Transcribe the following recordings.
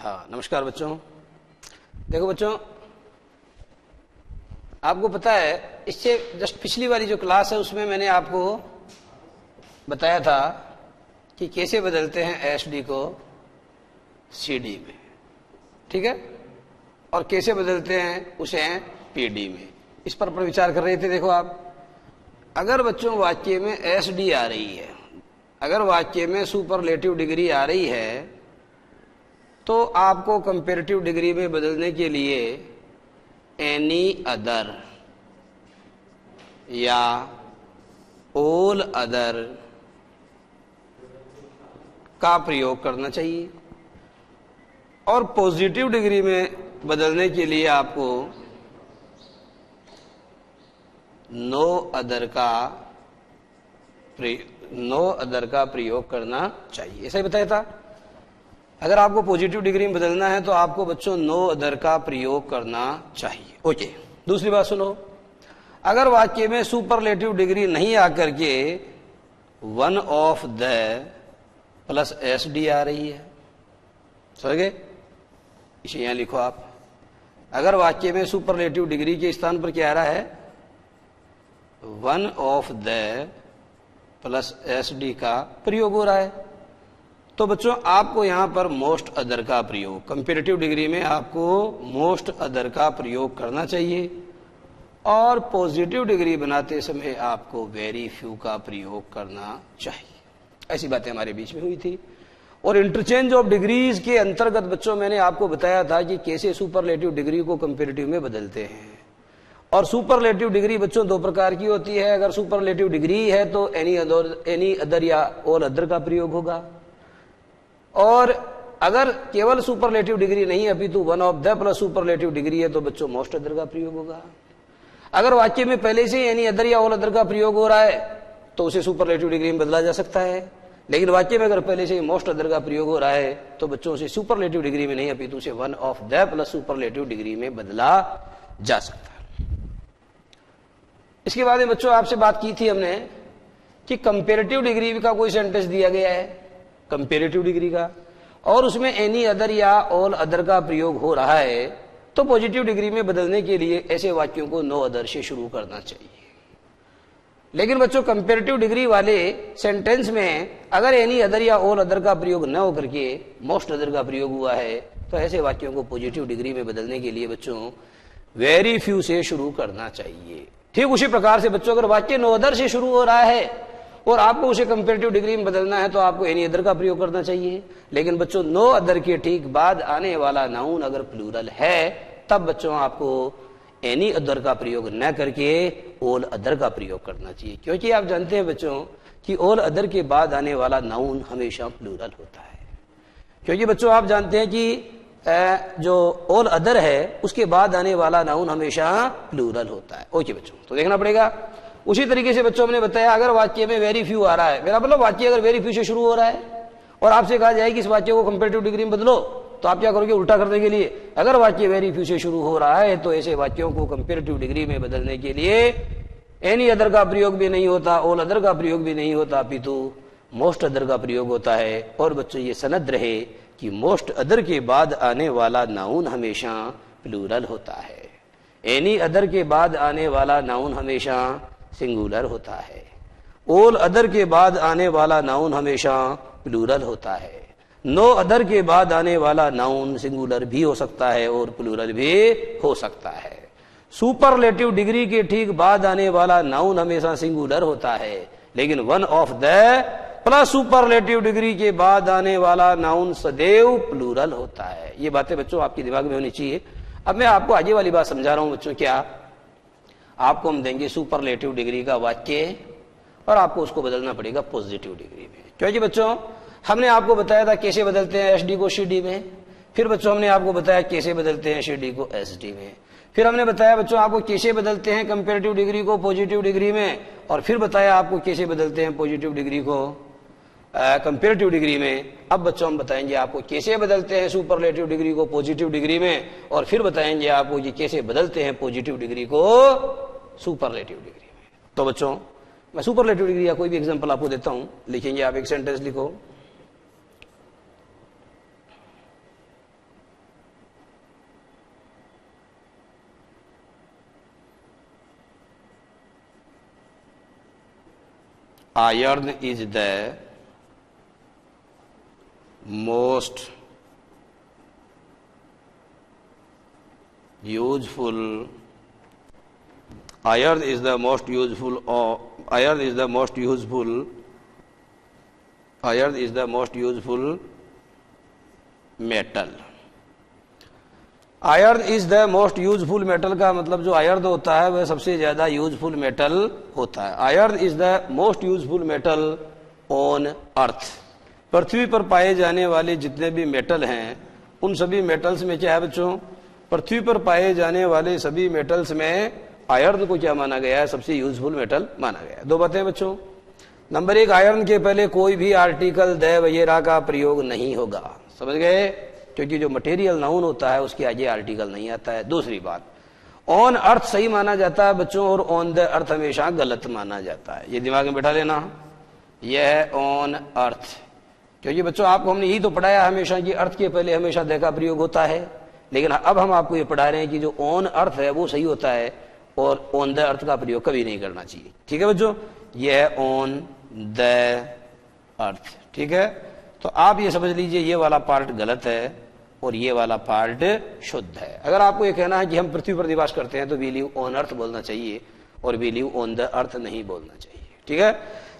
हाँ, नमस्कार बच्चों। देखो बच्चों, आपको पता है इससे जस्ट पिछली वाली जो क्लास है उसमें मैंने आपको बताया था कि कैसे बदलते हैं एसडी को सीडी में, ठीक है, और कैसे बदलते हैं उसे पीडी में। इस पर विचार कर रहे थे। देखो आप, अगर बच्चों वाक्य में एसडी आ रही है, अगर वाक्य में सुपरलेटिव डिग्री आ रही है, तो आपको कंपेरेटिव डिग्री में बदलने के लिए एनी अदर या ऑल अदर का प्रयोग करना चाहिए, और पॉजिटिव डिग्री में बदलने के लिए आपको नो अदर का प्रयोग करना चाहिए। ऐसा ही बताया था। अगर आपको पॉजिटिव डिग्री में बदलना है तो आपको बच्चों नो अदर का प्रयोग करना चाहिए। ओके, दूसरी बात सुनो, अगर वाक्य में सुपरलेटिव डिग्री नहीं आकर के one of the plus S D आ रही है, समझ गए? इसे यहां लिखो आप। अगर वाक्य में सुपरलेटिव डिग्री के स्थान पर क्या आ रहा है, one of the plus S D का प्रयोग हो रहा है, तो बच्चों आपको यहां पर मोस्ट अदर का प्रयोग, कंपेरेटिव डिग्री में आपको मोस्ट अदर का प्रयोग करना चाहिए, और पॉजिटिव डिग्री बनाते समय आपको वेरी फ्यू का प्रयोग करना चाहिए। ऐसी बातें हमारे बीच में हुई थी। और इंटरचेंज ऑफ डिग्रीज के अंतर्गत बच्चों मैंने आपको बताया था कि कैसे सुपरलेटिव डिग्री को कंपेरेटिव में बदलते हैं। और सुपरलेटिव डिग्री बच्चों दो प्रकार की होती है। अगर सुपरलेटिव डिग्री है तो एनी अदर या ऑल अदर का प्रयोग होगा, और अगर केवल सुपरलेटिव डिग्री नहीं है अपितु one of the plus superlative degree है तो बच्चों मोस्ट अदर का प्रयोग होगा। अगर वाक्य में पहले से एनी अदर या ऑल अदर का प्रयोग हो रहा है तो उसे सुपरलेटिव डिग्री में बदला जा सकता है, लेकिन वाक्य में अगर पहले से मोस्ट अदर का प्रयोग हो रहा है तो बच्चों उसे सुपरलेटिव डिग्री में नहीं अपितु उसे one of the plus superlative degree में बदला जा सकता है। इसके बाद में बच्चों आपसे बात की थी हमने कि कंपेरेटिव डिग्री का कोई सेंटेंस दिया गया है, कंपेरेटिव डिग्री का, और उसमें एनी अदर या ऑल अदर का प्रयोग हो रहा है, तो पॉजिटिव डिग्री में बदलने के लिए ऐसे वाक्यों को नो अदर से शुरू करना चाहिए। लेकिन बच्चों कंपेरेटिव डिग्री वाले सेंटेंस में अगर एनी अदर या ऑल अदर का प्रयोग न होकर के मोस्ट अदर का प्रयोग हुआ है, तो ऐसे वाक्यों को पॉजिटिव डिग्री में बदलने के लिए बच्चों वेरी फ्यू से शुरू करना चाहिए। ठीक उसी प्रकार से बच्चों अगर वाक्य नो अदर से शुरू हो रहा है और आपको उसे कंपेरेटिव डिग्री में बदलना है तो आपको एनी अदर का प्रयोग करना चाहिए। लेकिन बच्चों नो अदर के ठीक बाद आने वाला नाउन अगर प्लूरल है तब बच्चों आपको एनी अदर का प्रयोग न करके ऑल अदर का प्रयोग करना चाहिए, क्योंकि आप जानते हैं बच्चों कि ऑल अदर के बाद आने वाला नाउन हमेशा प्लूरल होता है। क्योंकि बच्चों आप जानते हैं कि जो ऑल अदर है उसके बाद आने वाला नाउन हमेशा प्लूरल होता है। ओके बच्चों, तो देखना पड़ेगा। उसी तरीके से बच्चों हमने बताया अगर वाक्य में वेरी फ्यू आ रहा है, मेरा मतलब वाक्य अगर वेरी फ्यू से शुरू हो रहा है और आपसे कहा जाए कि इस वाक्य को कंपेरेटिव डिग्री में बदलो, तो आप क्या करोगे? उल्टा करने के लिए अगर वाक्य वेरी फ्यू से शुरू हो रहा है तो ऐसे वाक्यों को कंपेरेटिव डिग्री में बदलने के लिए एनी अदर का प्रयोग भी नहीं होता, ऑल अदर का प्रयोग भी नहीं होता, अपितु मोस्ट अदर का प्रयोग होता है। और बच्चों ये सनद रहे कि मोस्ट अदर के बाद आने वाला नाउन हमेशा प्लूरल होता है, एनी अदर के बाद आने वाला नाउन हमेशा सिंगुलर होता है, ऑल अदर के बाद आने वाला नाउन हमेशा प्लूरल होता है, नो अदर के बाद आने वाला नाउन सिंगुलर भी हो सकता है और प्लूरल भी हो सकता है। सुपरलेटिव डिग्री के ठीक बाद आने वाला नाउन हमेशा सिंगुलर होता है, लेकिन one of the plus superlative degree के बाद आने वाला नाउन सदैव प्लूरल होता है। ये बातें बच्चों आपके दिमाग में होनी चाहिए। अब मैं आपको आगे वाली बात समझा रहा हूं बच्चों। क्या आपको हम देंगे सुपरलेटिव डिग्री का वाक्य और आपको उसको बदलना पड़ेगा पॉजिटिव डिग्री में, क्योंकि बच्चों हमने आपको बताया था कैसे बदलते हैं एसडी को सीडी में, फिर बच्चों हमने आपको बताया कैसे बदलते हैं सीडी को एसडी में, फिर हमने बताया बच्चों आपको कैसे बदलते हैं कंपेरेटिव डिग्री को पॉजिटिव डिग्री में, और फिर बताया आपको कैसे बदलते हैं पॉजिटिव डिग्री को कंपेरेटिव डिग्री में। अब बच्चों हम बताएंगे आपको कैसे बदलते हैं सुपरलेटिव डिग्री को पॉजिटिव डिग्री में, और फिर बताएंगे आपको कि कैसे बदलते हैं पॉजिटिव डिग्री को सुपरलेटिव डिग्री में। तो बच्चों मैं सुपरलेटिव डिग्री का कोई भी एग्जांपल आपको देता हूं, लिखेंगे आप, एक सेंटेंस लिखो। Iron is the most useful, iron is the most useful, iron is the most useful, iron is the most useful metal. Iron is the most useful metal का मतलब जो आयर्न होता है वह सबसे ज्यादा यूजफुल मेटल होता है। Iron is the most useful metal on earth. पृथ्वी पर पाए जाने वाले जितने भी मेटल हैं उन सभी मेटल्स में क्या है बच्चों, पृथ्वी पर पाए जाने वाले सभी मेटल्स में आयर्न को क्या माना गया है, सबसे यूजफुल मेटल माना गया है। दो बातें बच्चों, नंबर एक, आयरन के पहले कोई भी आर्टिकल द वगैरह का प्रयोग नहीं होगा, समझ गए, क्योंकि जो मटेरियल नाउन होता है उसके आगे आर्टिकल नहीं आता है। दूसरी बात, ऑन अर्थ सही माना जाता है बच्चों और ऑन द अर्थ हमेशा गलत माना जाता है, ये दिमाग में बैठा लेना। यह है ऑन अर्थ, क्योंकि बच्चों आपको हमने यही तो पढ़ाया हमेशा कि अर्थ के पहले हमेशा द का प्रयोग होता है, लेकिन अब हम आपको ये पढ़ा रहे हैं कि जो ऑन अर्थ है वो सही होता है और ऑन द अर्थ का प्रयोग कभी नहीं करना चाहिए। ठीक है बच्चों, यह है ऑन द अर्थ। ठीक है, तो आप ये समझ लीजिए ये वाला पार्ट गलत है और ये वाला पार्ट शुद्ध है। अगर आपको ये कहना है कि हम पृथ्वी पर निवास करते हैं तो वी लिव ऑन अर्थ बोलना चाहिए और we live on the earth नहीं बोलना चाहिए। ठीक है,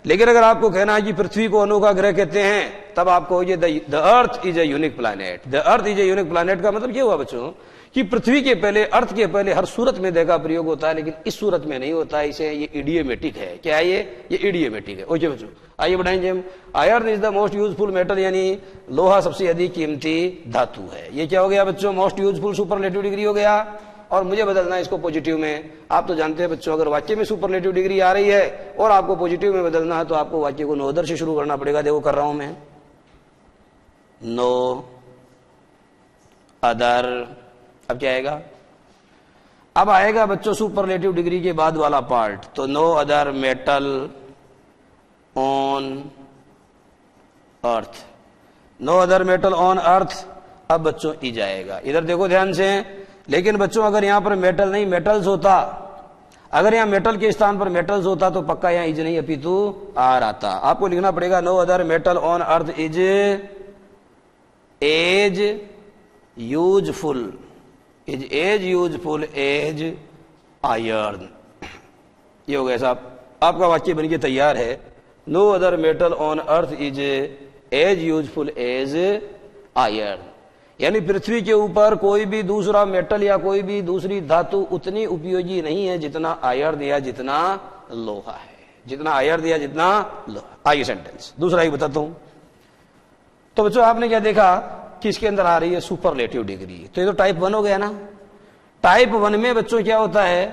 लेकिन अगर आपको कहना है कि पृथ्वी को अनोखा ग्रह कहते हैं तब आप कहोगे the earth is a unique planet. The earth is a unique planet का मतलब ये हुआ बच्चों कि पृथ्वी के पहले, अर्थ के पहले हर सूरत में द का प्रयोग होता है, लेकिन इस सूरत में नहीं होता है। इसे ये इडियोमेटिक है। क्या है ये इडियोमेटिक है। ओके बच्चों, आइए बढ़ाएंगे हम। Iron is the most useful metal, यानी लोहा सबसे अधिक कीमती धातु है। ये क्या हो गया बच्चों, मोस्ट यूजफुल सुपरलेटिव डिग्री हो गया और मुझे बदलना है इसको पॉजिटिव में। आप तो जानते हैं बच्चों अगर वाक्य में सुपरलेटिव डिग्री आ रही है और आपको पॉजिटिव में बदलना है तो आपको वाक्य को नो अदर से शुरू करना पड़ेगा। देखो कर रहा हूं मैं, नो अदर। अब क्या आएगा, अब आएगा बच्चों सुपरलेटिव डिग्री के बाद वाला पार्ट, तो no other metal on earth, no other metal on earth. अब बच्चों ई जाएगा, इधर देखो ध्यान से। लेकिन बच्चों अगर यहां पर मेटल नहीं मेटल्स होता, अगर यहां मेटल के स्थान पर मेटल्स होता तो पक्का यहां इज नहीं अपितु आर आता। आपको लिखना पड़ेगा no other metal on earth is as useful, is as useful as iron. ये हो गया साहब, आपका वाक्य बनके तैयार है। No other metal on earth is as useful as iron, यानी पृथ्वी के ऊपर कोई भी दूसरा मेटल या कोई भी दूसरी धातु उतनी उपयोगी नहीं है जितना आयर्न या जितना लोहा है, जितना आयर्न या जितना लोहा। आइए सेंटेंस दूसरा ही बताता हूं। तो बच्चों आपने क्या देखा कि इसके अंदर आ रही है सुपरलेटिव डिग्री, तो ये तो टाइप 1 हो गया ना। टाइप 1 में बच्चों क्या होता है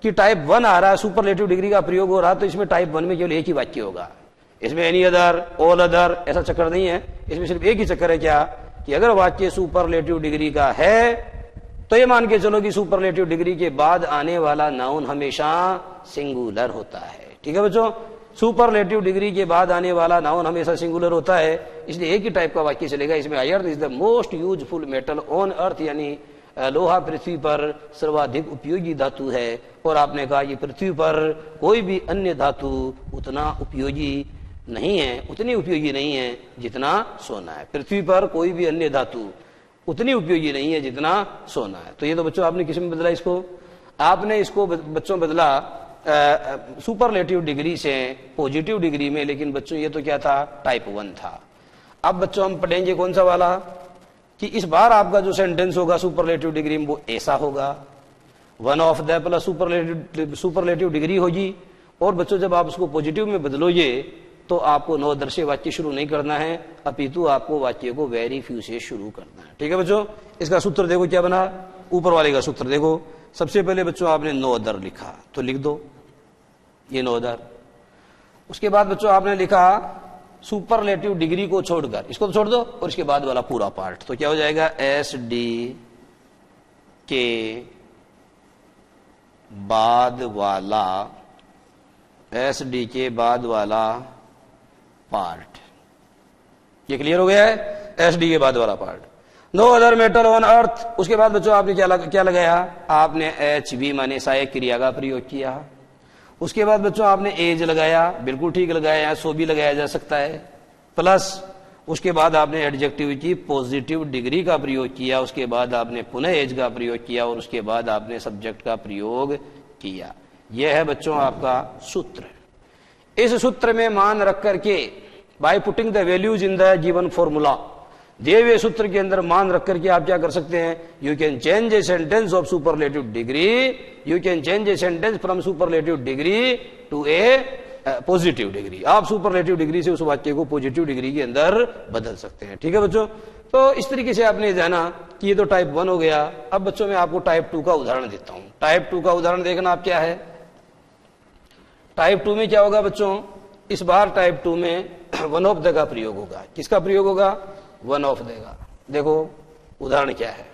कि टाइप 1 आ रहा है, सुपरलेटिव डिग्री का प्रयोग हो रहा है, तो इसमें टाइप 1 में केवल एक ही वाक्य होगा। इसमें एनी अदर, ऑल अदर ऐसा चक्कर नहीं है। इसमें सिर्फ एक ही चक्कर है, क्या कि अगर वाक्य सुपरलेटिव डिग्री का है तो ये मान के चलो कि सुपरलेटिव डिग्री के बाद आने वाला नाउन हमेशा सिंगुलर होता है। ठीक है बच्चों, सुपरलेटिव डिग्री के बाद आने वाला नाउन हमेशा सिंगुलर होता है, इसलिए एक ही टाइप का वाक्य चलेगा। इसमें iron is the most useful metal on अर्थ, यानी लोहा पृथ्वी पर सर्वाधिक उपयोगी धातु है। और आपने कहा कि पृथ्वी पर कोई भी अन्य धातु उतना उपयोगी नहीं है, उतनी उपयोगी नहीं है जितना सोना है। पृथ्वी पर कोई भी अन्य धातु उतनी उपयोगी नहीं है जितना सोना है। तो ये तो बच्चों आपने किस में बदला इसको, आपने इसको बच्चों बदला सुपरलेटिव डिग्री से पॉजिटिव डिग्री में, लेकिन बच्चों ये तो क्या था, टाइप 1 था। अब बच्चों हम पढ़ेंगे कौन सा वाला, कि इस बार आपका जो सेंटेंस होगा सुपरलेटिव डिग्री में वो ऐसा होगा, one of the plus superlative degree होगी। और बच्चों जब आप उसको पॉजिटिव में बदलोगे तो आपको नो अदर से वाक्य शुरू नहीं करना है, अपितु आपको वाक्य को वेरी फ्यू से शुरू करना है। ठीक है बच्चों, इसका सूत्र देखो क्या बना, ऊपर वाले का सूत्र देखो। सबसे पहले बच्चों आपने नो अदर लिखा तो लिख दो ये नो अदर। उसके बाद बच्चों आपने लिखा सुपरलेटिव डिग्री को छोड़कर, इसको तो छोड़ दो, और इसके बाद वाला पूरा पार्ट, तो क्या हो जाएगा, एस डी के बाद वाला, एस डी के बाद वाला पार्ट। ये क्लियर हो गया है, एस डी के बाद वाला part. No other metal on earth. उसके बाद बच्चों आपने क्या लगाया, आपने एच बी माने सहायक क्रिया का प्रयोग किया। उसके बाद बच्चों आपने एज लगाया, बिल्कुल ठीक लगाया, सो भी लगाया जा सकता है, प्लस उसके बाद आपने एडजेक्टिव की पॉजिटिव डिग्री का प्रयोग किया, उसके बाद आपने पुनः एज का प्रयोग किया और उसके बाद आपने सब्जेक्ट का प्रयोग किया। यह है बच्चों आपका सूत्र। इस सूत्र में मान रख करके by putting the values in the given formula, दिए हुए सूत्र के अंदर मान रख करके आप क्या कर सकते हैं, you can change a sentence of superlative degree, you can change a sentence from superlative degree to a positive degree. आप सुपरलेटिव डिग्री से उस वाक्य को पॉजिटिव डिग्री के अंदर बदल सकते हैं। ठीक है बच्चों, तो इस तरीके से आपने जाना कि ये तो टाइप 1 हो गया। अब बच्चों मैं आपको टाइप 2 का उदाहरण देता हूं। टाइप 2 का उदाहरण देखना आप क्या है। टाइप 2 में क्या होगा बच्चों, इस बार टाइप 2 में वन ऑफ द का प्रयोग होगा। किसका प्रयोग होगा, वन ऑफ द का। देखो उदाहरण क्या है,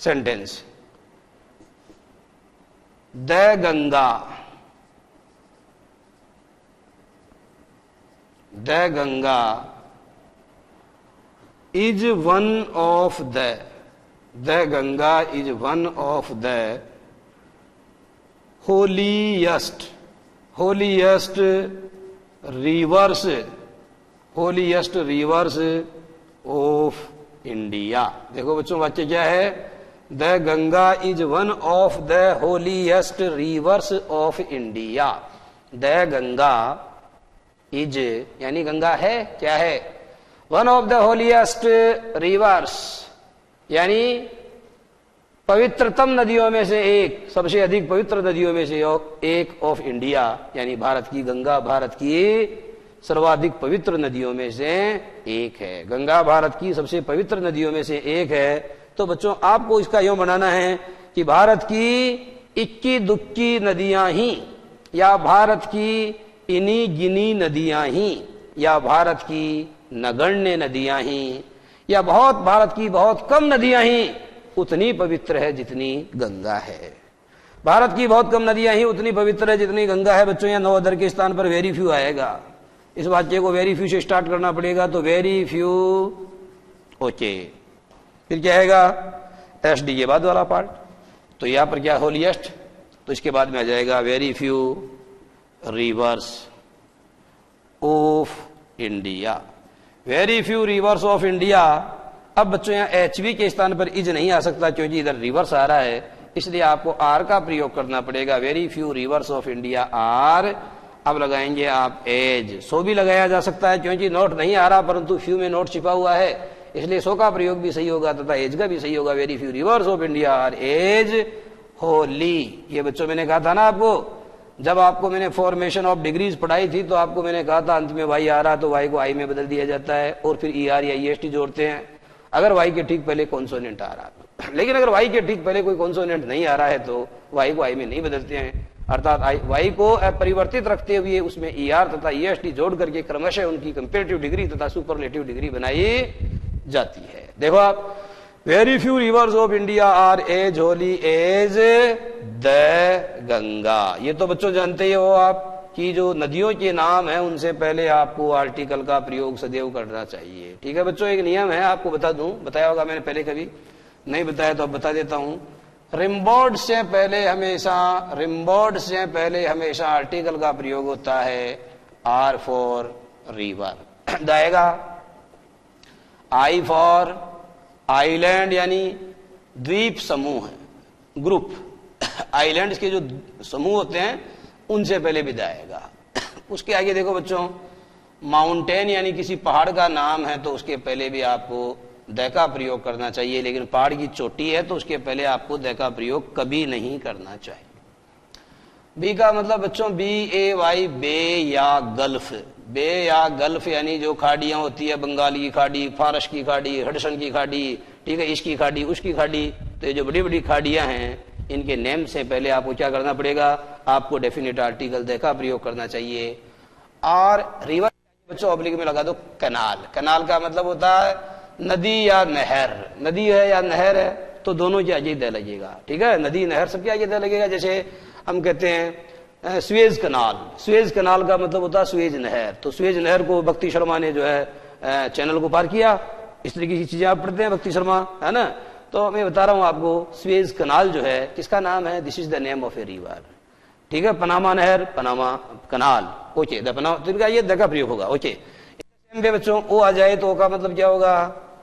sentence, the Ganga, the Ganga is one of the Ganga is one of the holiest reverse of India. देखो बच्चों वाक्य क्या है, the Ganga is one of the holiest reverse of India. The Ganga is यानी गंगा है, क्या है, one of the holiest reverse यानी पवित्रतम नदियों में से एक, सबसे अधिक पवित्र नदियों में से एक ऑफ इंडिया, यानी भारत की गंगा भारत की सर्वाधिक पवित्र नदियों में से एक है। गंगा भारत की सबसे पवित्र नदियों में से एक है। तो बच्चों आपको इसका यूं बनाना है कि भारत की इक्की दुक्की नदियां ही, या भारत की इनी गिनी नदियां ही, या भारत की नगण्य नदियां ही, या भारत की बहुत कम नदियां ही उतनी पवित्र है जितनी गंगा है। भारत की बहुत कम नदियां ही उतनी पवित्र है जितनी गंगा है। बच्चों यहाँ 9 अदर के स्थान पर वेरी फ्यू आएगा। इस वाक्य को वेरी फ्यू से स्टार्ट करना पड़ेगा, तो वेरी फ्यू, ओके, फिर क्या आएगा, एस डी के बाद वाला पार्ट। तो यहां पर क्या, होलीएस्ट, तो इसके बाद में आ जाएगा very few rivers of India, very few rivers of India. अब बच्चों यहाँ एचवी के स्थान पर इज नहीं आ सकता क्योंकि इधर रिवर्स आ रहा है, इसलिए आपको आर का प्रयोग करना पड़ेगा। Very few rivers of India are. अब लगाएंगे आप एज, सो भी लगाया जा सकता है क्योंकि नोट नहीं आ रहा परंतु फ्यू में नोट छिपा हुआ है, इसलिए सो का प्रयोग भी सही होगा तथा एज का भी सही होगा। Very few rivers of India are as holy. ये बच्चों मैंने कहा था ना आपको, जब आपको मैंने फॉर्मेशन ऑफ डिग्रीज पढ़ाई थी तो आपको मैंने कहा था अंत में वाई आ रहा तो वाई को आई में बदल दिया जाता है और फिर ई आर या ई एस टी जोड़ते हैं अगर वाई के ठीक पहले कॉन्सोनेंट आ रहा। लेकिन अगर वाई के ठीक पहले कोई कॉन्सोनेंट नहीं आ रहा है तो वाई को आई में नहीं बदलते हैं, अर्थात वाई को परिवर्तित रखते हुए उसमें ई आर तथा ई एस टी जोड़ करके क्रमशः उनकी कंपेरेटिव डिग्री तथा सुपरलेटिव डिग्री बनाई जाती है। देखो आप, very few rivers of India are as holy as the Ganga. ये तो बच्चों जानते ही हो आप कि जो नदियों के नाम है उनसे पहले आपको आर्टिकल का प्रयोग सदैव करना चाहिए। ठीक है बच्चों, एक नियम है, आपको बता दूं, बताया होगा मैंने पहले, कभी नहीं बताया तो अब बता देता हूं। रिम्बोर्ड से पहले हमेशा आर्टिकल का प्रयोग होता है आर फॉर रिवर, आएगा आई फॉर आइलैंड यानी द्वीप समूह, ग्रुप, आइलैंड्स के जो समूह होते हैं उनसे पहले विदा आएगा। उसके आगे देखो बच्चों, माउंटेन यानी किसी पहाड़ का नाम है तो उसके पहले भी आपको द का प्रयोग करना चाहिए, लेकिन पहाड़ की चोटी है तो उसके पहले आपको द का प्रयोग कभी नहीं करना चाहिए। बी का मतलब बच्चों बी ए वाई, बे या गल्फ। बे या गल्फ यानी जो खाड़ियां होती है, बंगाली की खाड़ी, फारस की खाड़ी, हडसन की खाड़ी, ठीक है, इसकी खाड़ी, उसकी खाड़ी, तो ये जो बड़ी बड़ी खाड़ियां हैं इनके नेम से पहले आपको क्या करना पड़ेगा, आपको डेफिनेट आर्टिकल द का प्रयोग करना चाहिए। और रिवर बच्चों ऑब्लिक में लगा दो कैनाल। कैनाल का मतलब होता है नदी या नहर। नदी है या नहर है तो दोनों के आगे द लगेगा। ठीक है, नदी नहर सबके आगे द लगेगा। जैसे हम कहते हैं सुएज कनाल, सुएज कनाल का मतलब होता है सुएज नहर। तो सुएज नहर को भक्ति शर्मा ने जो है चैनल को पार किया, इस तरीके की चीजें आप पढ़ते हैं भक्ति शर्मा, है ना। तो मैं बता रहा हूं आपको, सुएज कनाल जो है किसका नाम है, this is the name of a river. ठीक है, पनामा नहर, Panama canal, okay, the Panama, तो इनका ये द का प्रयोग होगा, ओके। बच्चों ओ आ जाए तो ओ का मतलब क्या होगा,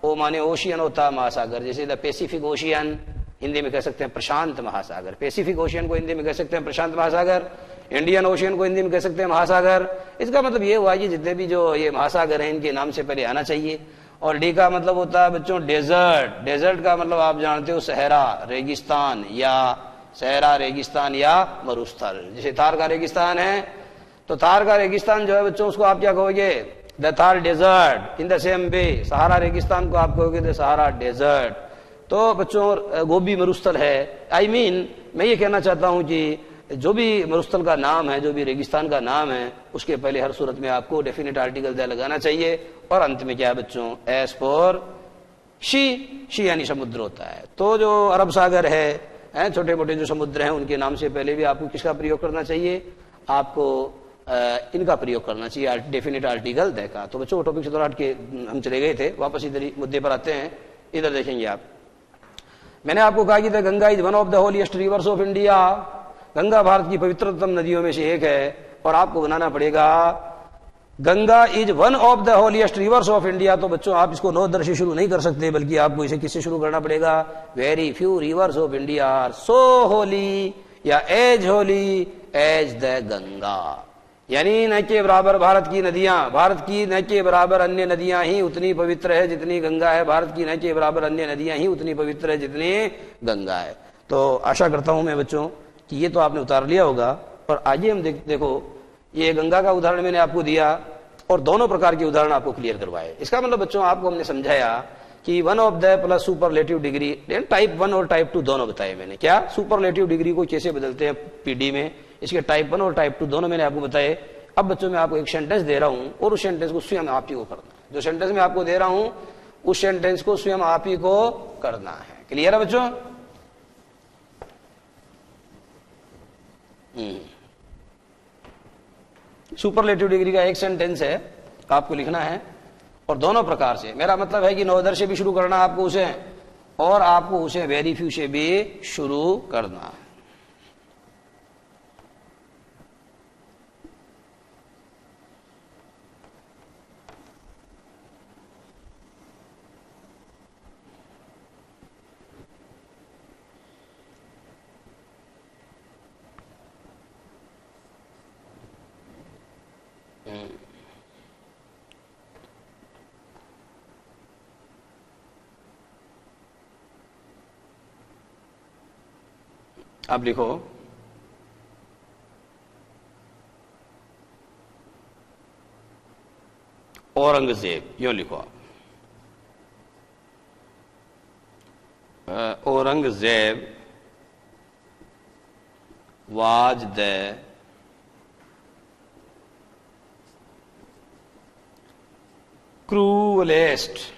ओ माने ओशियन होता है महासागर, जैसे द पैसिफिक ओशियन हिंदी में कह सकते हैं प्रशांत महासागर, पैसिफिक ओशियन को हिंदी में कह सकते हैं प्रशांत महासागर, इंडियन ओशियन को हिंदी में कह सकते हैं महासागर। इसका मतलब ये हुआ कि जितने भी जो ये महासागर हैं इनके नाम से पहले आना चाहिए। और डी का मतलब होता है बच्चों डेजर्ट, डेजर्ट का मतलब आप जानते हो सहरा, रेगिस्तान, या सहरा, रेगिस्तान या मरुस्थल। जैसे थार का रेगिस्तान है तो थार का रेगिस्तान जो है बच्चों उसको आप क्या कहोगे, the Thar desert. In the same way Sahara रेगिस्तान को आप कहोगे द सहारा डेजर्ट। तो बच्चों गोबी मरुस्थल है, आई मीन मैं ये कहना चाहता हूं कि जो भी मरुस्थल का नाम है, जो भी रेगिस्तान का नाम है, उसके पहले हर सूरत में आपको डेफिनेट आर्टिकल द लगाना चाहिए। और अंत में क्या है बच्चों, एस फॉर शी यानी समुद्र होता है। तो जो अरब सागर है, छोटे मोटे जो समुद्र हैं उनके नाम से पहले भी आपको किसका प्रयोग करना चाहिए, आपको इनका प्रयोग करना चाहिए, डेफिनेट आर्टिकल द का। तो बच्चों टॉपिक से थोड़ा हट के हम चले गए थे, वापस इधर ही मुद्दे पर आते हैं। इधर देखेंगे आप, मैंने आपको कहा कि the Ganga is one of the holiest reverse of India, Ganga Bharat की पवित्रतम नदियों में से एक है। और आपको बनाना पड़ेगा Ganga is one of the holiest reverse of India. तो बच्चों आप इसको नवोदर से शुरू नहीं कर सकते, बल्कि आपको इसे किससे शुरू करना पड़ेगा, very few rivers of India are so holy या as holy as the Ganga. यानी न के बराबर भारत की नदियां, भारत की न के बराबर अन्य नदियां ही उतनी पवित्र है जितनी गंगा है, भारत की न के बराबर अन्य नदियां ही उतनी पवित्र है जितनी गंगा है। तो आशा करता हूं मैं बच्चों कि ये तो आपने उतार लिया होगा। और आइए हम देखो ये गंगा का उदाहरण मैंने आपको दिया और दोनों प्रकार के उदाहरण आपको क्लियर करवाए। इसका मतलब बच्चों आपको हमने समझाया कि one of the plus superlative degree, type 1 और टाइप 2 दोनों बताए मैंने। क्या सुपरलेटिव डिग्री को कैसे बदलते हैं पीडी में, इसके टाइप 1 और टाइप 2 दोनों मैंने आपको बताए। अब बच्चों मैं आपको एक सेंटेंस दे रहा हूं और उस सेंटेंस को स्वयं आप ही को करना है। जो सेंटेंस मैं आपको दे रहा हूं उस सेंटेंस को स्वयं आप ही को करना है। क्लियर है बच्चों? सुपरलेटिव डिग्री का एक सेंटेंस है, आपको लिखना है और दोनों प्रकार से। मेरा मतलब है कि नवोदर से भी शुरू करना आपको उसे, और आपको उसे वेरी फ्यू से भी शुरू करना है। अब लिखो औरंगजेब, यूं लिखो आप, Aurangzeb was the cruelest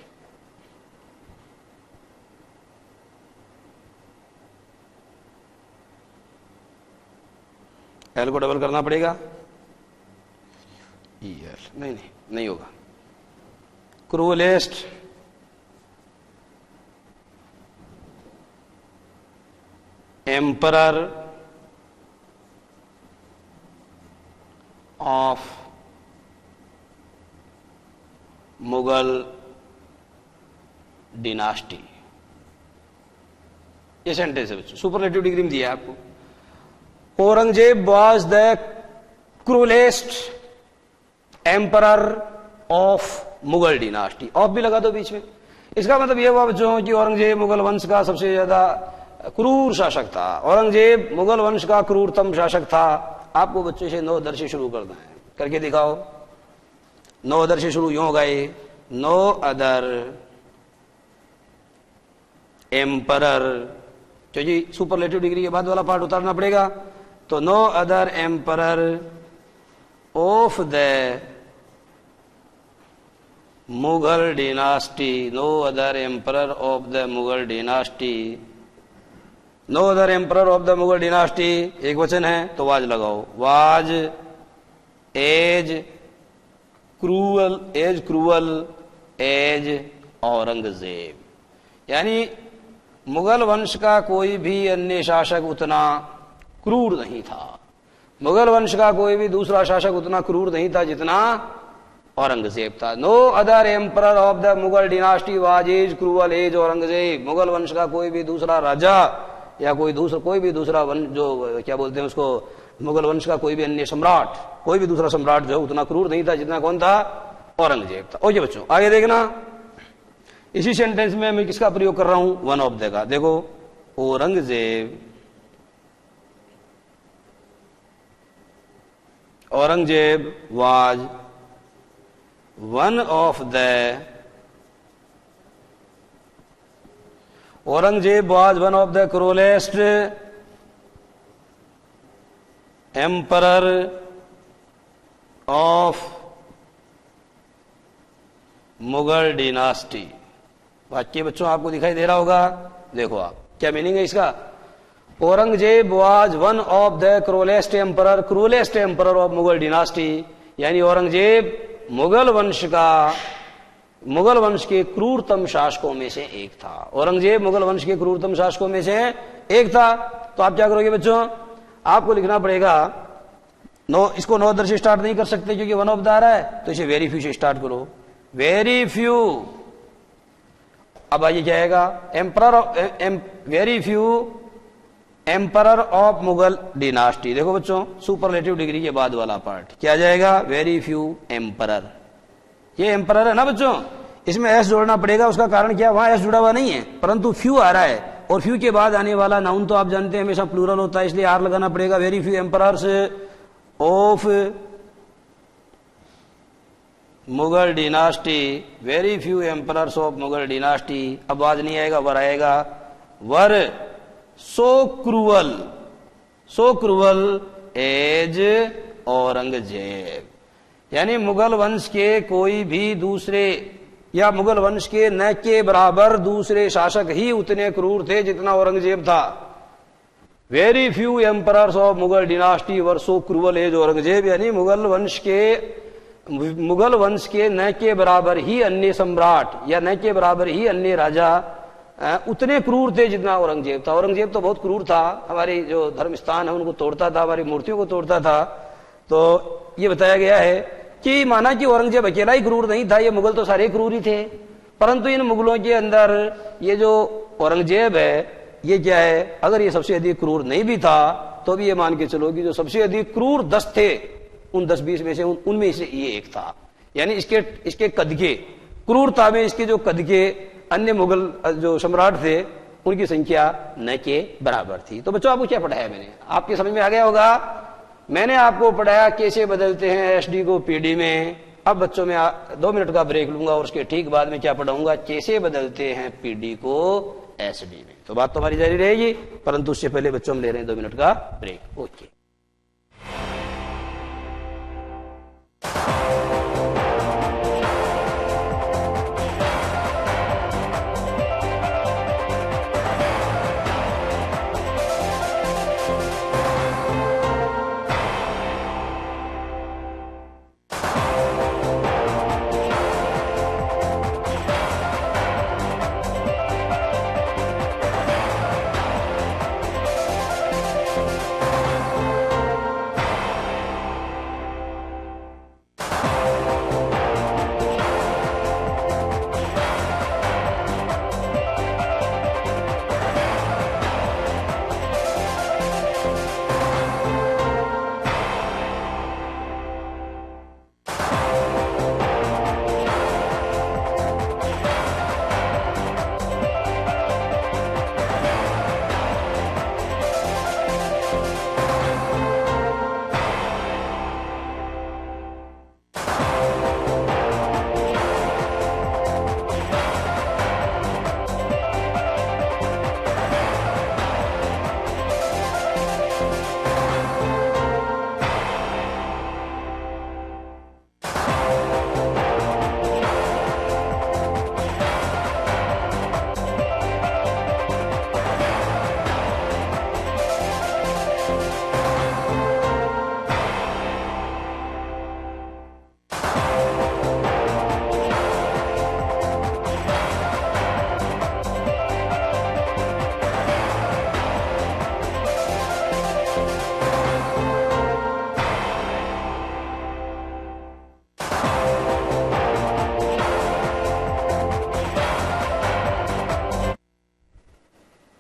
L को डबल करना पड़ेगा, नहीं होगा, क्रूएलेस्ट एम्परर ऑफ मुगल डिनास्टी। ये सेंटेंस है बच्चों, सुपरलेटिव डिग्री में दिया है आपको। Aurangzeb was the cruellest emperor of Mughal dynasty. Of भी लगा दो बीच में। इसका मतलब यह हुआ बच्चों कि औरंगजेब मुगल वंश का सबसे ज्यादा क्रूर शासक था। औरंगजेब मुगल वंश का क्रूरतम शासक था। आपको बच्चों से नवोदर से शुरू करना है, करके दिखाओ। नवोदर से शुरू यूं होगा, नो अदर एम्परर, तो जी सुपरलेटिव डिग्री के बाद वाला पार्ट उतारना पड़ेगा। तो no other emperor of the Mughal dynasty, no other emperor of the Mughal dynasty, no other emperor of the Mughal dynasty, एक वचन है तो वाज लगाओ। Was as cruel as Aurangzeb, यानी मुगल वंश का कोई भी अन्य शासक उतना क्रूर नहीं था। मुगल वंश का कोई भी दूसरा शासक उतना क्रूर नहीं था जितना औरंगजेब था। No other emperor of the Mughal dynasty was as cruel as Aurangzeb. Mughal वंश का कोई भी दूसरा राजा या कोई भी दूसरा वंश, जो क्या बोलते हैं उसको, मुगल वंश का कोई भी अन्य सम्राट, कोई भी दूसरा सम्राट जो उतना क्रूर नहीं था जितना कौन था, औरंगजेब था। ओके बच्चों, आगे देखना, इसी सेंटेंस में मैं किसका प्रयोग कर रहा हूं, वन ऑफ द का। देखो, Aurangzeb was one of the cruellest emperor of Mughal dynasty. वाक्य बच्चों आपको दिखाई दे रहा होगा, देखो आप, क्या मीनिंग है इसका। Aurangzeb was one of the cruellest emperor of Mughal dynasty, यानी औरंगजेब मुगल वंश के क्रूरतम शासकों में से एक था। औरंगजेब मुगल वंश के क्रूरतम शासकों में से एक था। तो आप क्या करोगे बच्चों, आपको लिखना पड़ेगा, इसको नो अदर से स्टार्ट नहीं कर सकते क्योंकि वन ऑफ द आ रहा है, तो इसे वेरी फ्यू से स्टार्ट करो। वेरी फ्यू, अब आइए क्या आएगा, very few emperor of Mughal dynasty. देखो बच्चों, सुपरलेटिव डिग्री के बाद वाला पार्ट क्या जाएगा, वेरी फ्यू एम्परर। ये एम्परर है ना बच्चों, इसमें एस जोड़ना पड़ेगा। उसका कारण क्या, वहां एस जुड़ा हुआ नहीं है, परंतु फ्यू आ रहा है, और फ्यू के बाद आने वाला नाउन तो आप जानते हैं हमेशा प्लूरल होता है, इसलिए आर लगाना पड़ेगा। Very few emperors of Mughal dynasty, very few emperors of Mughal dynasty. अब बाद नहीं आएगा, वर आएगा। वर सो क्रूअल एज औरंगजेब, यानी मुगल वंश के कोई भी दूसरे, या मुगल वंश के न के बराबर दूसरे शासक ही उतने क्रूर थे जितना औरंगजेब था। Very few emperors of Mughal dynasty were so cruel as Aurangzeb, यानी मुगल वंश के न के बराबर ही अन्य सम्राट या न के बराबर ही अन्य राजा उतने क्रूर थे जितना औरंगजेब था। औरंगजेब तो बहुत क्रूर था, हमारे जो धर्म स्थान है उनको तोड़ता था, हमारी मूर्तियों को तोड़ता था। तो ये बताया गया है कि माना कि औरंगजेब अकेला ही क्रूर नहीं था, ये मुगल तो सारे क्रूर ही थे, परंतु इन मुगलों के अंदर ये जो औरंगजेब है ये क्या है, अगर ये सबसे अधिक क्रूर नहीं भी था तो भी ये मान के चलो कि जो सबसे अधिक क्रूर 10 थे, उन 10-20 में से उनमें से ये एक था। यानी इसके कद के क्रूरता में इसके जो कद के अन्य मुगल जो सम्राट थे उनकी संख्या न के बराबर थी। तो बच्चों आपको क्या पढ़ाया मैंने, आपके समझ में आ गया होगा। मैंने आपको पढ़ाया कैसे बदलते हैं एसडी को पीडी में। अब बच्चों में 2 मिनट का ब्रेक लूंगा और उसके ठीक बाद में क्या पढ़ाऊंगा, कैसे बदलते हैं पीडी को एसडी में। तो बात तो हमारी जारी रहेगी, परंतु उससे पहले बच्चों हम ले रहे हैं 2 मिनट का ब्रेक। ओके।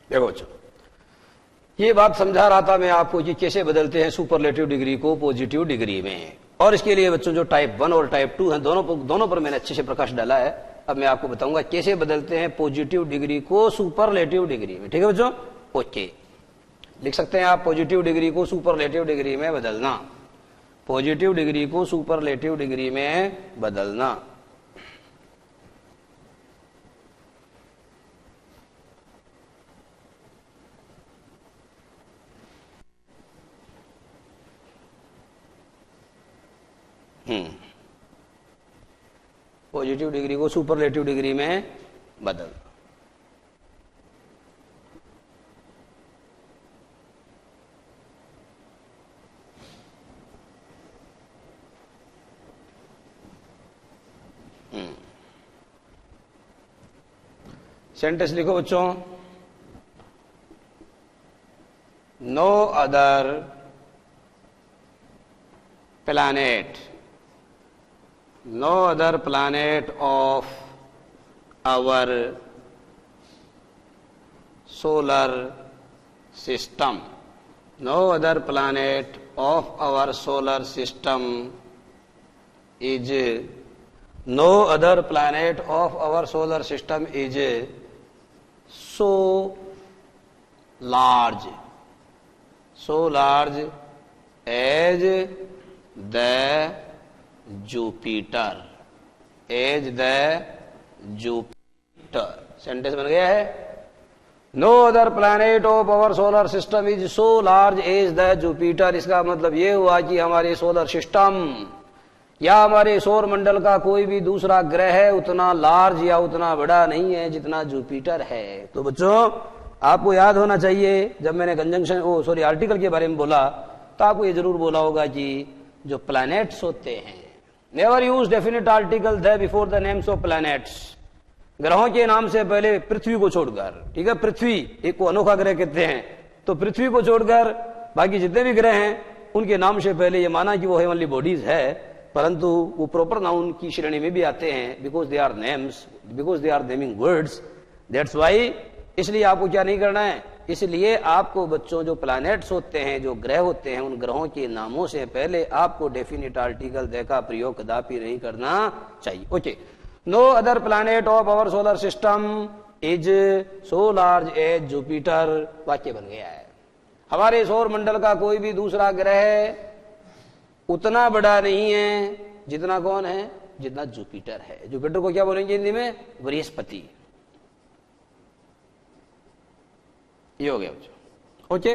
देखो बच्चों, ये बात समझा रहा था मैं आपको कि कैसे बदलते हैं सुपरलेटिव डिग्री को पॉजिटिव डिग्री में। और इसके लिए बच्चों जो टाइप 1 और टाइप 2 हैं दोनों पर मैंने अच्छे से प्रकाश डाला है। अब मैं आपको बताऊंगा कैसे बदलते हैं पॉजिटिव डिग्री को सुपरलेटिव डिग्री में। ठीक है बच्चों, ओके, लिख सकते हैं आप पॉजिटिव डिग्री को सुपरलेटिव डिग्री में बदलना, पॉजिटिव डिग्री को सुपरलेटिव डिग्री में बदलना। पॉजिटिव डिग्री को सुपरलेटिव डिग्री में बदल। सेंटेंस लिखो बच्चों, no other planet, no other planet of our solar system, no other planet of our solar system is, no other planet of our solar system is so large as the Jupiter, as the Jupiter। Sentence बन गया है, no other planet of our solar system is so large as the Jupiter. इसका मतलब यह हुआ कि हमारे solar system या हमारे सौर मंडल का कोई भी दूसरा ग्रह उतना लार्ज या उतना बड़ा नहीं है जितना जुपिटर है। तो बच्चों आपको याद होना चाहिए, जब मैंने कंजंक्शन आर्टिकल के बारे में बोला तो आपको ये जरूर बोला होगा कि जो प्लैनेट्स होते हैं, never use definite article the before the names of planets. ग्रहों के नाम से पहले पृथ्वी को छोड़कर, ठीक है, पृथ्वी एक को अनोखा ग्रह कहते हैं, तो पृथ्वी को छोड़कर बाकी जितने भी ग्रह हैं उनके नाम से पहले ये माना कि वो हेवनली बॉडीज है, परंतु वो प्रॉपर नाउन की श्रेणी में भी आते हैं because they are names, because they are naming words, that's why. इसलिए आपको क्या नहीं करना है, इसलिए आपको बच्चों जो प्लैनेट्स होते हैं, जो ग्रह होते हैं, उन ग्रहों के नामों से पहले आपको डेफिनेट आर्टिकल द का प्रयोग कदापि नहीं करना चाहिए। Okay, no other planet of our solar system is so large as Jupiter. वाक्य बन गया है, हमारे सौर मंडल का कोई भी दूसरा ग्रह उतना बड़ा नहीं है जितना कौन है, जितना जुपिटर है। जुपिटर को क्या बोलेंगे हिंदी में, बृहस्पति। ये हो गया बच्चों, ओके।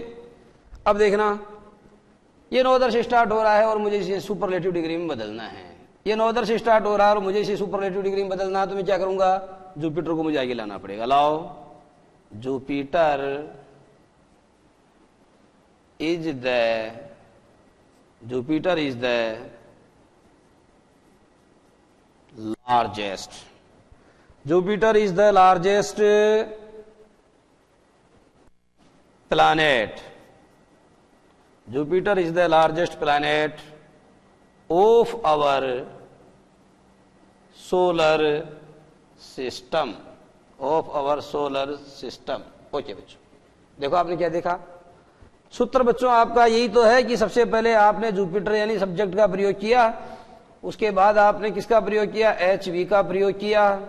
अब देखना, ये नोदर से स्टार्ट हो रहा है और मुझे इसे सुपरलेटिव डिग्री में बदलना है। ये नोदर से स्टार्ट हो रहा है और मुझे इसे सुपरलेटिव डिग्री में बदलना है, तो मैं क्या करूंगा, जुपिटर को मुझे आगे लाना पड़ेगा। लाओ, Jupiter is the largest, Jupiter is the largest planet, Jupiter is the largest planet of our solar system, of our solar system। Okay बच्चों, देखो आपने क्या देखा, सूत्र बच्चों आपका यही तो है कि सबसे पहले आपने जुपिटर यानी सब्जेक्ट का प्रयोग किया, उसके बाद आपने किसका प्रयोग किया, HV का प्रयोग किया,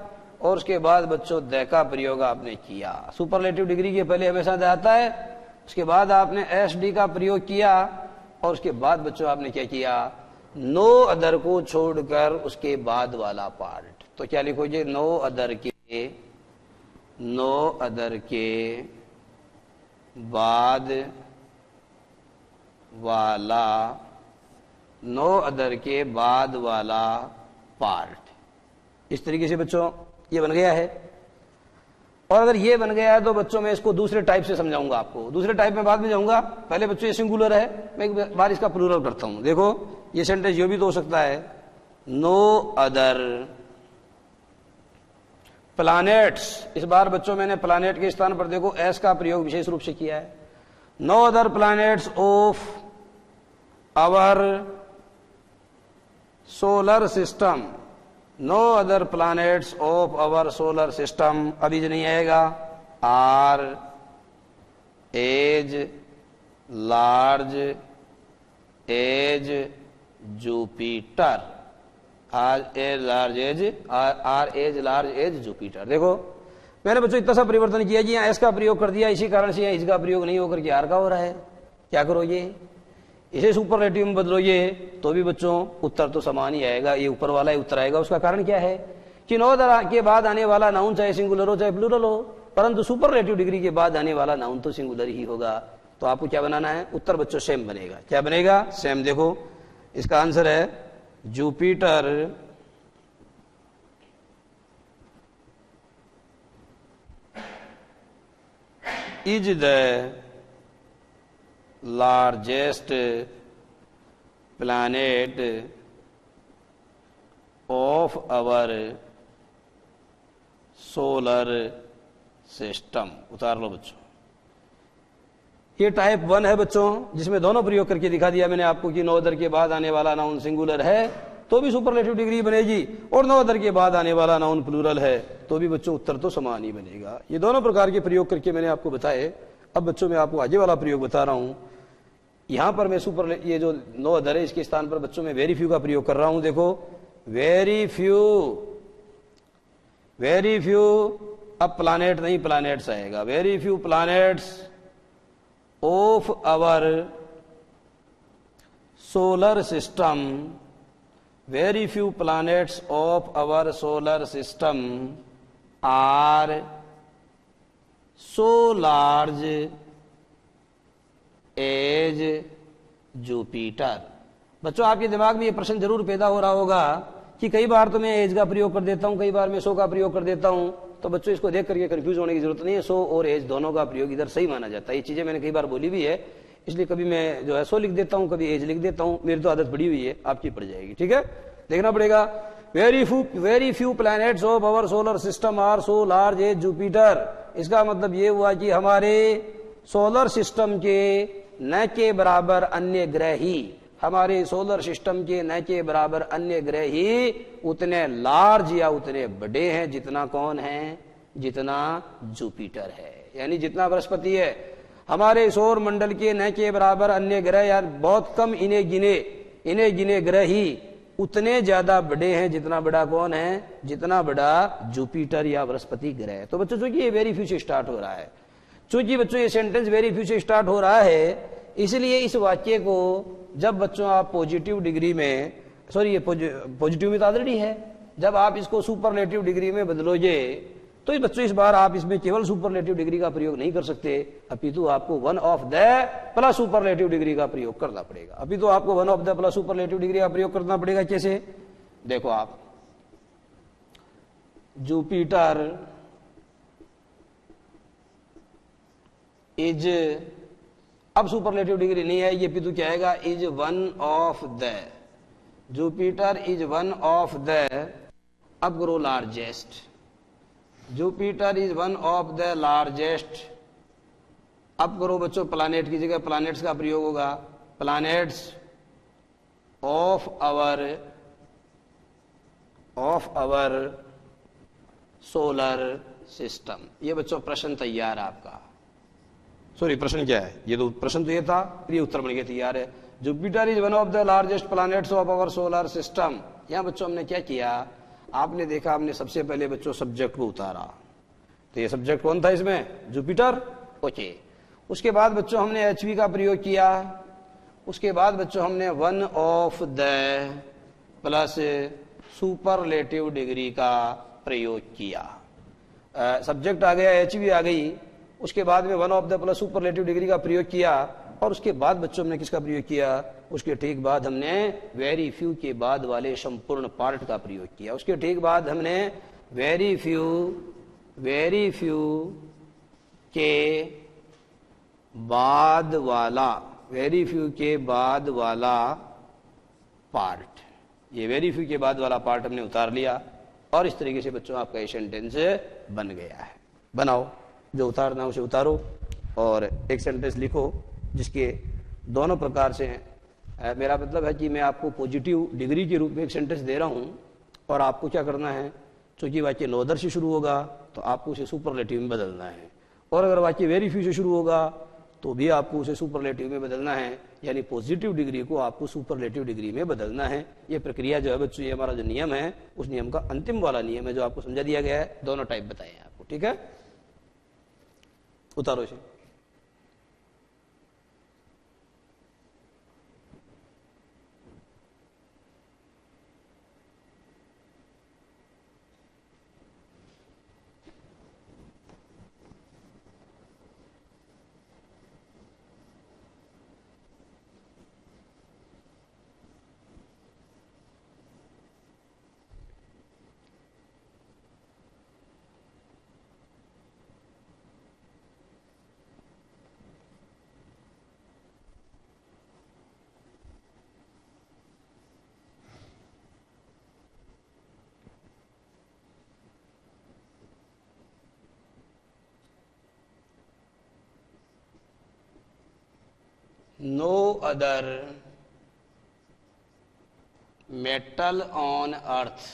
और उसके बाद बच्चों द का प्रयोग आपने किया। सुपरलेटिव डिग्री के पहले हमेशा द आता है, उसके बाद आपने SD का प्रयोग किया, और उसके बाद बच्चों आपने क्या किया, नो अदर को छोड़कर उसके बाद वाला पार्ट। तो क्या लिखोगे, नो अदर के बाद वाला, नो अदर के बाद वाला पार्ट। इस तरीके से बच्चों ये बन गया है। और अगर ये बन गया है तो बच्चों मैं इसको दूसरे टाइप से समझाऊंगा आपको, दूसरे टाइप में बाद में जाऊंगा। पहले बच्चों ये सिंगुलर है, मैं एक बार इसका प्लूरल करता हूं। देखो ये सेंटेंस ये भी तो हो सकता है, नो अदर प्लैनेट्स। इस बार बच्चों मैंने प्लैनेट के स्थान पर देखो एस का प्रयोग विशेष रूप से किया है। No other planets of our solar system, no other planets of our solar system. अभी जो नहीं आएगा, are as large as Jupiter, are as large as Jupiter. देखो मैंने बच्चों इतना सा परिवर्तन किया जी, यहाँ एस का प्रयोग कर दिया, इसी कारण से यहाँ इसका प्रयोग नहीं होकर के आर का हो रहा है। क्या करोगे, इसे सुपरलेटिव में बदलोगे तो भी बच्चों उत्तर तो समान ही आएगा, ये ऊपर वाला ही उत्तर आएगा। उसका कारण क्या है कि नोदर के बाद आने वाला नाउन चाहे सिंगुलर हो चाहे प्लूरल हो, परंतु सुपरलेटिव डिग्री के बाद आने वाला नाउन तो सिंगुलर ही होगा। तो आपको क्या बनाना है, उत्तर बच्चों सेम बनेगा। क्या बनेगा, सेम। देखो इसका आंसर है Jupiter is the largest planet of our solar system. उतार लो बच्चों, ये टाइप 1 है बच्चों, जिसमें दोनों प्रयोग करके दिखा दिया मैंने आपको कि नो अदर के बाद आने वाला नाउन सिंगुलर है तो भी सुपरलेटिव डिग्री बनेगी, और नो अदर के बाद आने वाला नाउन प्लूरल है तो भी बच्चों उत्तर तो समान ही बनेगा। ये दोनों प्रकार के प्रयोग करके मैंने आपको बताए। अब बच्चों मैं आपको आगे वाला प्रयोग बता रहा हूं। यहां पर मैं ये जो नो अदर है इसके स्थान पर बच्चों में वेरी फ्यू का प्रयोग कर रहा हूं। देखो वेरी फ्यू, अब प्लैनेट नहीं प्लैनेट्स आएगा, very few planets of our solar system, very few planets of our solar system are so large as Jupiter. बच्चों आपके दिमाग में ये प्रश्न जरूर पैदा हो रहा होगा कि कई बार तो मैं एज का प्रयोग कर देता हूं, कई बार मैं सो का प्रयोग कर देता हूं। तो बच्चों इसको देख करके कंफ्यूज होने की जरूरत नहीं है, सो और एज दोनों का प्रयोग इधर सही माना जाता है। ये चीजें मैंने कई बार बोली भी है, इसलिए कभी मैं जो है सो लिख देता हूं, कभी एज लिख देता हूं। मेरी तो आदत पड़ी हुई है, आपकी पड़ जाएगी, ठीक है, देखना पड़ेगा। Very few planets of our solar system are so large as Jupiter. इसका मतलब ये हुआ कि हमारे सोलर सिस्टम के न के बराबर अन्य ग्रह ही, हमारे सोलर सिस्टम के न के बराबर अन्य ग्रह ही उतने लार्ज या उतने बड़े हैं जितना कौन है, जितना जुपिटर है। यानी जितना बृहस्पति है, हमारे सौर मंडल के न के बराबर अन्य ग्रह या बहुत कम इन्हें गिने ग्रह ही उतने ज्यादा बड़े हैं जितना बड़ा कौन है, जितना बड़ा जुपिटर या बृहस्पति ग्रह। तो बच्चों चूंकि ये वेरी फ्यू से स्टार्ट हो रहा है, चूंकि बच्चों ये सेंटेंस वेरी फ्यू से स्टार्ट हो रहा है, इसलिए इस वाक्य को जब बच्चों आप पॉजिटिव डिग्री में, सॉरी ये पॉजिटिव में तो ऑलरेडी है, जब आप इसको सुपरलेटिव डिग्री में बदलोगे तो बच्चों इस बार आप इसमें केवल सुपरलेटिव डिग्री का प्रयोग नहीं कर सकते, अपितु आपको one of the plus superlative degree का प्रयोग करना पड़ेगा। अपितु आपको one of the plus superlative degree का प्रयोग करना पड़ेगा। कैसे, देखो आप जुपिटर इज, अब सुपरलेटिव डिग्री नहीं है, ये अपितु क्या आएगा, is one of the, Jupiter is one of the, अब करो largest, Jupiter is one of the largest. अब करो बच्चों प्लैनेट की जगह प्लैनेट्स का प्रयोग होगा, planets of our solar system. ये बच्चों प्रश्न तैयार है आपका, सॉरी प्रश्न क्या है, ये तो प्रश्न तो ये था, ये उत्तर बन के तैयार है। Jupiter is one of the largest planets of our solar system. यहां बच्चों हमने क्या किया, आपने देखा, हमने सबसे पहले बच्चों सब्जेक्ट को उतारा, तो ये सब्जेक्ट कौन था इसमें, जुपिटर, ओके। उसके बाद बच्चों हमने एचवी का प्रयोग किया, उसके बाद बच्चों हमने one of the plus superlative degree का प्रयोग किया। सब्जेक्ट आ गया, एचवी आ गई, उसके बाद में one of the plus superlative degree का प्रयोग किया, और उसके बाद बच्चों हमने किसका प्रयोग किया, उसके ठीक बाद हमने वेरी फ्यू के बाद वाले संपूर्ण पार्ट का प्रयोग किया। उसके ठीक बाद हमने वेरी फ्यू के बाद वाला, वेरी फ्यू के बाद वाला पार्ट, ये वेरी फ्यू के बाद वाला पार्ट हमने उतार लिया, और इस तरीके से बच्चों आपका ये सेंटेंस बन गया है। बनाओ, जो उतारना उसे उतारो और एक सेंटेंस लिखो जिसके दोनों प्रकार से मेरा मतलब है कि मैं आपको पॉजिटिव डिग्री के रूप में एक सेंटेंस दे रहा हूं, और आपको क्या करना है, चूंकि वाक्य नो अदर से शुरू होगा तो आपको उसे सुपरलेटिव में बदलना है, और अगर वाक्य वेरी फ्यू से शुरू होगा तो भी आपको उसे सुपरलेटिव में बदलना है, यानी पॉजिटिव डिग्री को आपको सुपरलेटिव डिग्री में बदलना है। ये प्रक्रिया जो है बच्चों, ये हमारा जो नियम है उस नियम का अंतिम वाला नियम है जो आपको समझा दिया गया है। दोनों टाइप बताए हैं आपको, ठीक है। उतारो इसे। No other metal on earth,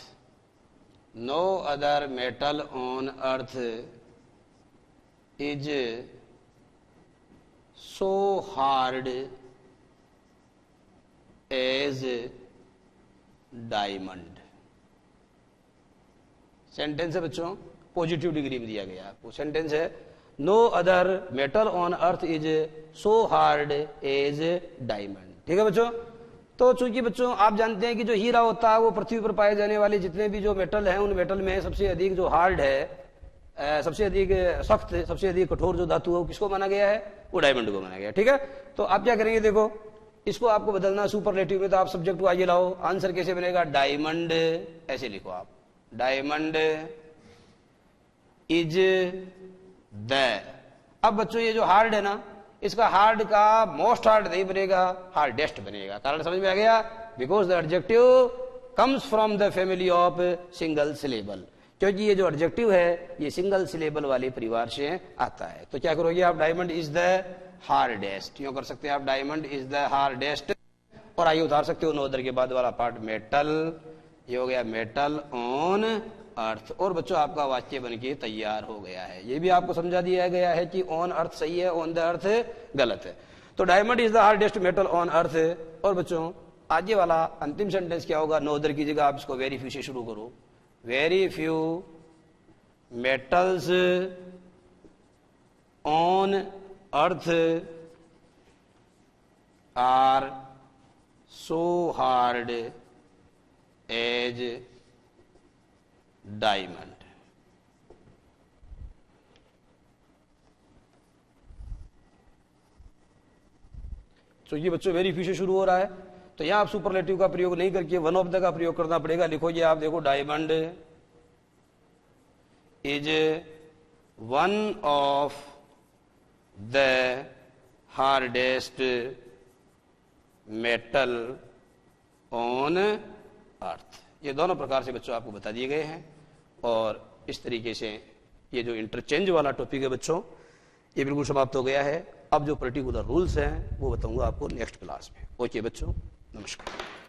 no other metal on earth is so hard as diamond। Sentence है बच्चों, पॉजिटिव डिग्री में दिया गया आपको। सेंटेंस है no other metal on earth is so hard as diamond. ठीक है बच्चों। तो चूंकि बच्चों आप जानते हैं कि जो हीरा होता है वो पृथ्वी पर पाए जाने वाले जितने भी जो मेटल हैं उन मेटल में सबसे अधिक जो हार्ड है, सबसे अधिक सख्त, सबसे अधिक कठोर जो धातु है वो किसको माना गया है? वो डायमंड को माना गया। ठीक है। तो आप क्या करेंगे, देखो इसको आपको बदलना सुपरलेटिव में, तो आप सब्जेक्ट को आइए लाओ। आंसर कैसे बनेगा? डायमंड, ऐसे लिखो आप, डायमंड इज द। अब बच्चों ये जो हार्ड है ना, इसका हार्ड का मोस्ट हार्ड नहीं बनेगा, हार्डेस्ट बनेगा। कारण समझ में आ गया? Because the adjective comes from the family of single syllable, क्योंकि ये जो एडजेक्टिव है ये सिंगल सिलेबल वाले परिवार से आता है। तो क्या करोगे आप? डायमंड इज द हार्डेस्ट, यूं कर सकते हैं आप, डायमंड इज द हार्डेस्ट। और आइए उतार सकते हो नोदर के बाद वाला पार्ट, मेटल, ये हो गया मेटल ऑन अर्थ। और बच्चों आपका वाक्य बनके तैयार हो गया है। ये भी आपको समझा दिया गया है कि ऑन अर्थ सही है, ऑन द अर्थ गलत है। तो diamond is the hardest metal on अर्थ। और बच्चों आगे वाला अंतिम सेंटेंस क्या होगा? नो अदर की जगह आप इसको वेरी फ्यू से शुरू करो। Very few metals on earth are so hard as diamond. तो ये बच्चों वेरी फ्यू से शुरू हो रहा है, तो यहां आप सुपरलेटिव का प्रयोग नहीं करके वन ऑफ द का प्रयोग करना पड़ेगा। लिखो ये आप देखो, diamond is one of the hardest metal on अर्थ। ये दोनों प्रकार से बच्चों आपको बता दिए गए हैं। और इस तरीके से ये जो इंटरचेंज वाला टॉपिक है बच्चों, ये बिल्कुल समाप्त हो गया है। अब जो पर्टिकुलर रूल्स हैं वो बताऊंगा आपको नेक्स्ट क्लास में। ओके बच्चों, नमस्कार।